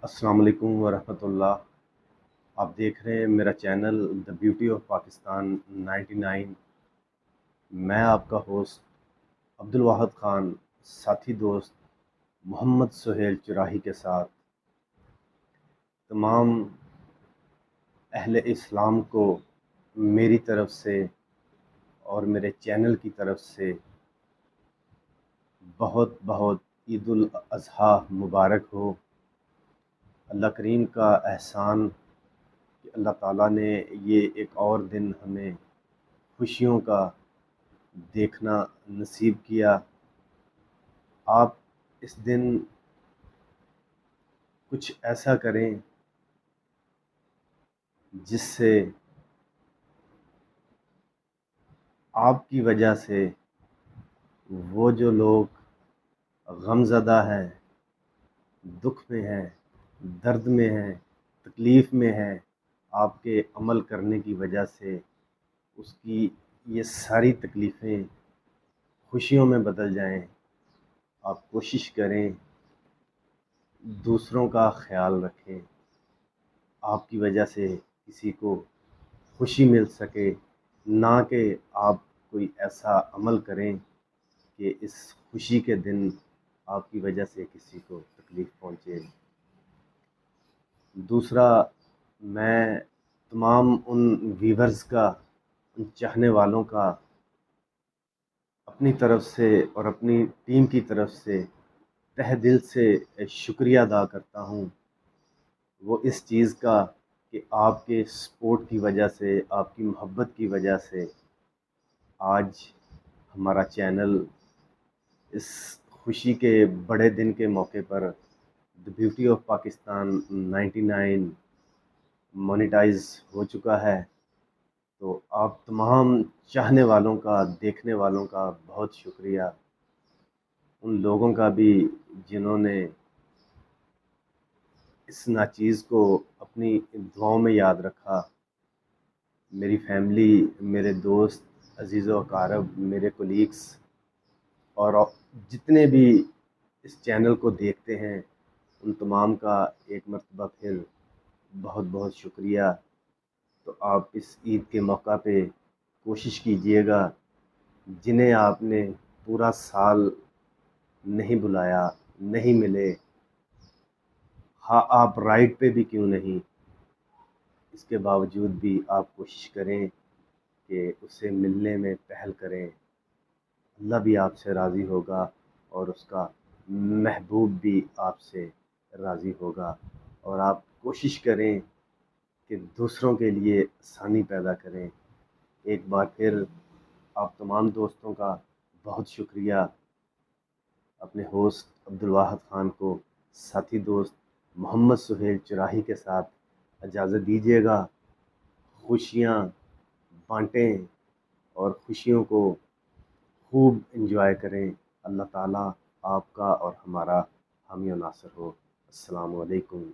السلام علیکم ورحمۃ اللہ۔ آپ دیکھ رہے ہیں میرا channel the beauty of Pakistan 99۔ میں آپ کا ہوسٹ عبدالواحد خان، ساتھی دوست محمد سہیل چراہی کے ساتھ تمام اہل اسلام کو میری طرف سے اور میرے چینل کی طرف سے بہت بہت عید الاضحیٰ مبارک ہو۔ اللہ کریم کا احسان کہ اللہ تعالیٰ نے یہ ایک اور دن ہمیں خوشیوں کا دیکھنا نصیب کیا۔ آپ اس دن کچھ ایسا کریں جس سے آپ کی وجہ سے وہ جو لوگ غم زدہ ہیں، دکھ میں ہیں، درد میں ہیں، تکلیف میں ہیں، آپ کے عمل کرنے کی وجہ سے اس کی یہ ساری تکلیفیں خوشیوں میں بدل جائیں۔ آپ کوشش کریں، دوسروں کا خیال رکھیں، آپ کی وجہ سے کسی کو خوشی مل سکے، نہ کہ آپ کوئی ایسا عمل کریں کہ اس خوشی کے دن آپ کی وجہ سے کسی کو تکلیف پہنچے۔ دوسرا، میں تمام ان ویورز کا، ان چاہنے والوں کا اپنی طرف سے اور اپنی ٹیم کی طرف سے تہ دل سے شکریہ ادا کرتا ہوں۔ وہ اس چیز کا کہ آپ کے سپورٹ کی وجہ سے، آپ کی محبت کی وجہ سے آج ہمارا چینل اس خوشی کے بڑے دن کے موقع پر the beauty of Pakistan 99 monetize ہو چکا ہے۔ تو آپ تمام چاہنے والوں کا، دیکھنے والوں کا بہت شکریہ، ان لوگوں کا بھی جنہوں نے اس ناچیز کو اپنی دعاؤں میں یاد رکھا۔ میری فیملی، میرے دوست، عزیز و اقارب، میرے کولیگس اور جتنے بھی اس چینل کو دیکھتے ہیں، ان تمام کا ایک مرتبہ پھر بہت بہت شکریہ۔ تو آپ اس عید کے موقع پہ کوشش کیجئے گا، جنہیں آپ نے پورا سال نہیں بلایا، نہیں ملے، ہاں آپ رائڈ پہ بھی کیوں نہیں، اس کے باوجود بھی آپ کوشش کریں کہ اس سے ملنے میں پہل کریں۔ اللہ بھی آپ سے راضی ہوگا اور اس کا محبوب بھی آپ سے راضی ہوگا، اور آپ کوشش کریں کہ دوسروں کے لیے آسانی پیدا کریں۔ ایک بار پھر آپ تمام دوستوں کا بہت شکریہ۔ اپنے ہوسٹ عبدالواحد خان کو ساتھی دوست محمد سہیل چراہی کے ساتھ اجازت دیجیے گا۔ خوشیاں بانٹیں اور خوشیوں کو خوب انجوائے کریں۔ اللہ تعالیٰ آپ کا اور ہمارا حامی و ناصر ہو۔ السلام علیکم۔